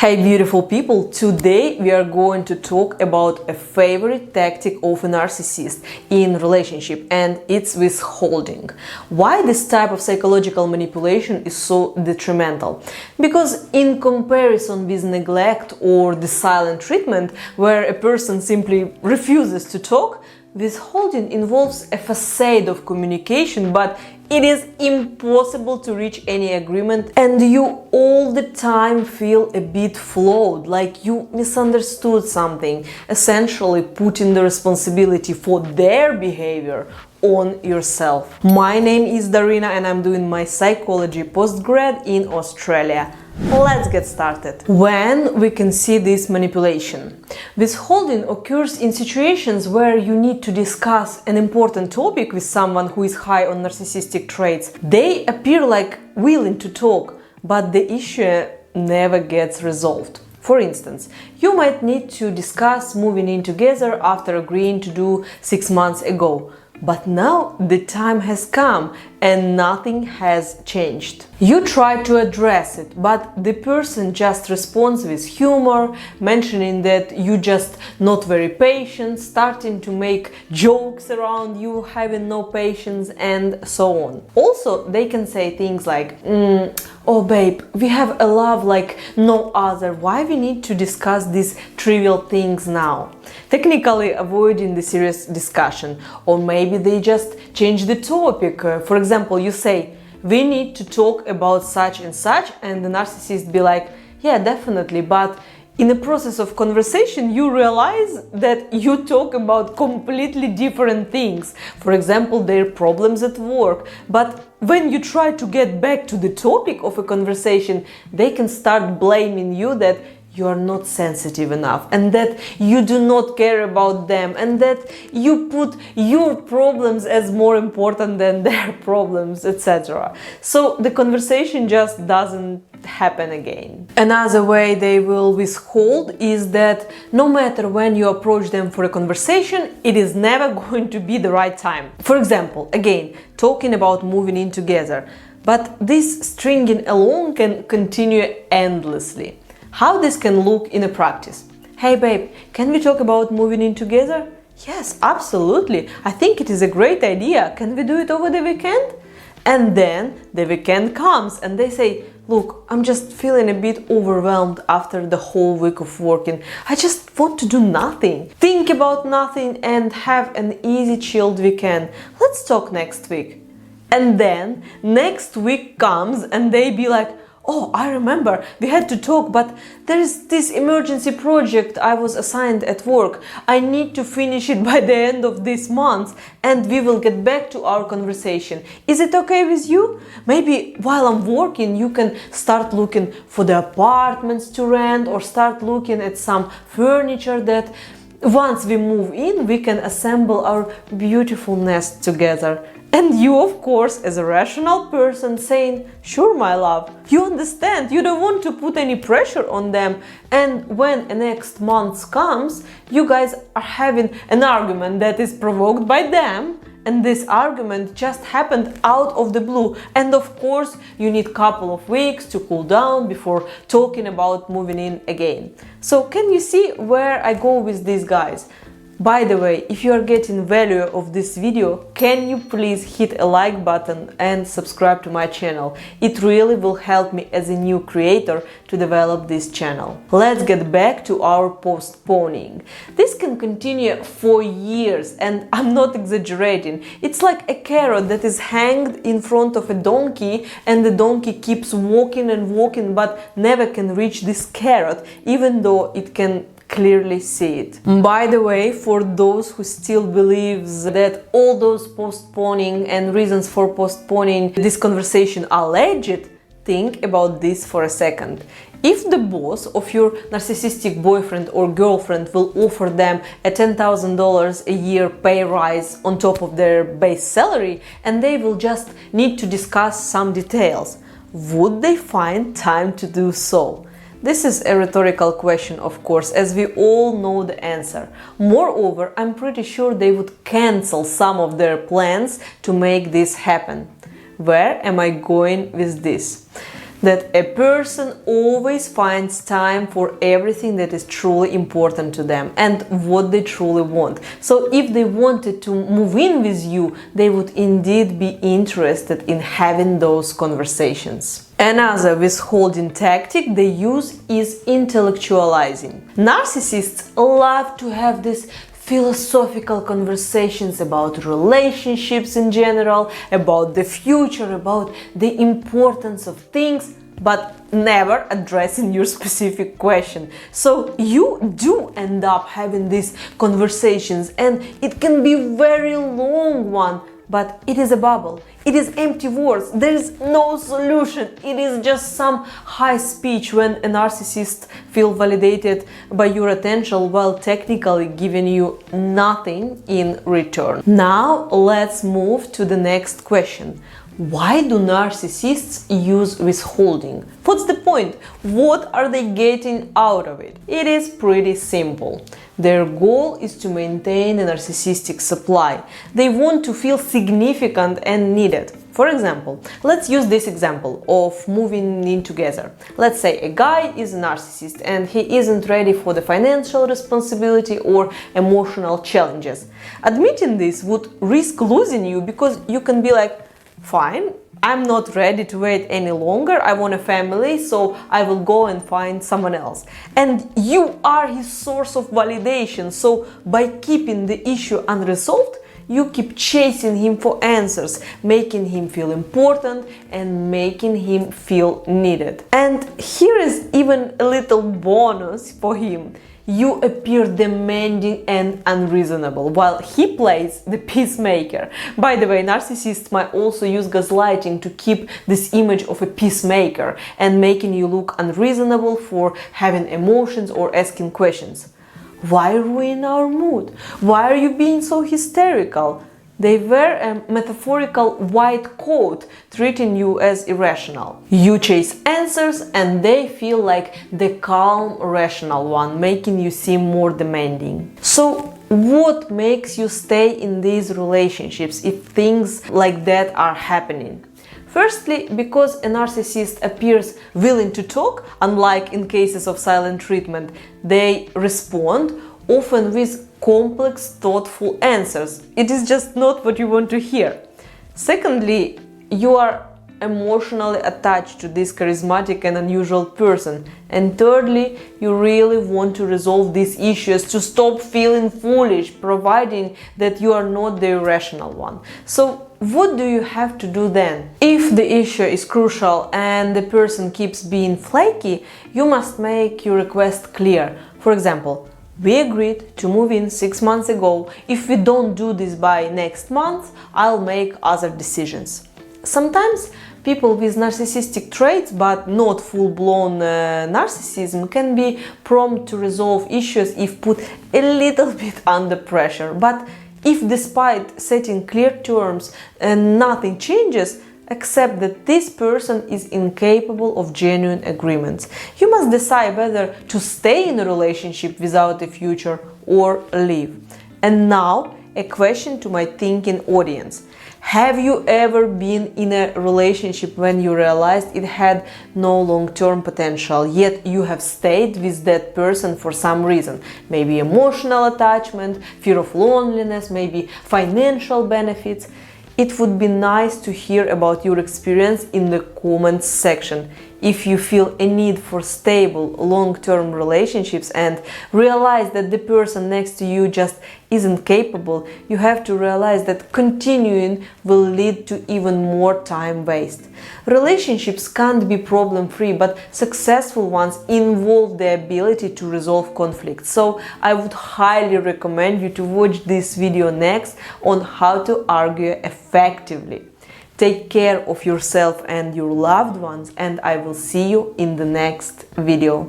Hey beautiful people, today we are going to talk about a favorite tactic of a narcissist in relationship, and it's withholding. Why this type of psychological manipulation is so detrimental? Because in comparison with neglect or the silent treatment, where a person simply refuses to talk, withholding involves a facade of communication, but it is impossible to reach any agreement, and you all the time feel a bit flawed, like you misunderstood something, essentially putting the responsibility for their behavior on yourself. My name is Darina and I'm doing my psychology postgrad in Australia. Let's get started. When we can see this manipulation? Withholding occurs in situations where you need to discuss an important topic with someone who is high on narcissistic traits. They appear like willing to talk, but the issue never gets resolved. For instance, you might need to discuss moving in together after agreeing to do 6 months ago. But now the time has come and nothing has changed. You try to address it, but the person just responds with humor, mentioning that you just not very patient, starting to make jokes around you having no patience, and so on. Also, they can say things like, oh babe, we have a love like no other, why we need to discuss these trivial things now? Technically avoiding the serious discussion. Or maybe they just change the topic. For example, you say, we need to talk about such, and the narcissist be like, yeah, definitely, but in the process of conversation, you realize that you talk about completely different things. For example, their problems at work. But when you try to get back to the topic of a conversation, they can start blaming you that you are not sensitive enough, and that you do not care about them, and that you put your problems as more important than their problems, etc. So the conversation just doesn't happen again. Another way they will withhold is that no matter when you approach them for a conversation, it is never going to be the right time. For example, again, talking about moving in together, but this stringing along can continue endlessly. How this can look in a practice? Hey babe, can we talk about moving in together? Yes, absolutely. I think it is a great idea. Can we do it over the weekend? And then the weekend comes and they say, look, I'm just feeling a bit overwhelmed after the whole week of working. I just want to do nothing. Think about nothing and have an easy, chilled weekend. Let's talk next week. And then next week comes and they be like, oh, I remember, we had to talk, but there is this emergency project I was assigned at work. I need to finish it by the end of this month and we will get back to our conversation. Is it okay with you? Maybe while I'm working, you can start looking for the apartments to rent or start looking at some furniture that once we move in, we can assemble our beautiful nest together. And you, of course, as a rational person saying, sure, my love, you understand, you don't want to put any pressure on them. And when the next month comes, you guys are having an argument that is provoked by them. And this argument just happened out of the blue. And of course, you need a couple of weeks to cool down before talking about moving in again. So can you see where I go with these guys? By the way, if you are getting value of this video, can you please hit a like button and subscribe to my channel? It really will help me as a new creator to develop this channel. Let's get back to our postponing. This can continue for years, and I'm not exaggerating. It's like a carrot that is hanged in front of a donkey, and the donkey keeps walking and walking but never can reach this carrot, even though it can clearly see it. By the way, for those who still believes that all those postponing and reasons for postponing this conversation are legit, think about this for a second. If the boss of your narcissistic boyfriend or girlfriend will offer them a $10,000 a year pay rise on top of their base salary, and they will just need to discuss some details, would they find time to do so? This is a rhetorical question, of course, as we all know the answer. Moreover, I'm pretty sure they would cancel some of their plans to make this happen. Where am I going with this? that a person always finds time for everything that is truly important to them and what they truly want. So if they wanted to move in with you, they would indeed be interested in having those conversations. Another withholding tactic they use is intellectualizing. Narcissists love to have this philosophical conversations about relationships in general, about the future, about the importance of things, but never addressing your specific question. So you do end up having these conversations, and it can be a very long one, but it is a bubble. It is empty words. There is no solution. It is just some high speech when a narcissist feels validated by your attention while technically giving you nothing in return. Now let's move to the next question. Why do narcissists use withholding? What's the point? What are they getting out of it? It is pretty simple. Their goal is to maintain a narcissistic supply. They want to feel significant and needed. For example, let's use this example of moving in together. Let's say a guy is a narcissist and he isn't ready for the financial responsibility or emotional challenges. Admitting this would risk losing you because you can be like, fine, I'm not ready to wait any longer, I want a family, so I will go and find someone else. And you are his source of validation, so by keeping the issue unresolved, you keep chasing him for answers, making him feel important and making him feel needed. And here is even a little bonus for him. You appear demanding and unreasonable, while he plays the peacemaker. By the way, narcissists might also use gaslighting to keep this image of a peacemaker and making you look unreasonable for having emotions or asking questions. Why ruin our mood? Why are you being so hysterical? They wear a metaphorical white coat, treating you as irrational. You chase answers and they feel like the calm, rational one, making you seem more demanding. So, what makes you stay in these relationships if things like that are happening? Firstly, because a narcissist appears willing to talk, unlike in cases of silent treatment, they respond, often with complex, thoughtful answers. It is just not what you want to hear. Secondly, you are emotionally attached to this charismatic and unusual person. And thirdly, you really want to resolve these issues to stop feeling foolish, providing that you are not the irrational one. So what do you have to do then? If the issue is crucial and the person keeps being flaky, you must make your request clear. For example, we agreed to move in 6 months ago. If we don't do this by next month, I'll make other decisions. Sometimes people with narcissistic traits but not full-blown narcissism can be prompt to resolve issues if put a little bit under pressure. But if despite setting clear terms and nothing changes, accept that this person is incapable of genuine agreements. You must decide whether to stay in a relationship without a future or leave. And now, a question to my thinking audience. Have you ever been in a relationship when you realized it had no long-term potential, yet you have stayed with that person for some reason? Maybe emotional attachment, fear of loneliness, maybe financial benefits. It would be nice to hear about your experience in the comments section. If you feel a need for stable, long-term relationships and realize that the person next to you just isn't capable, you have to realize that continuing will lead to even more time waste. Relationships can't be problem-free, but successful ones involve the ability to resolve conflicts. So I would highly recommend you to watch this video next on how to argue effectively. Take care of yourself and your loved ones, and I will see you in the next video.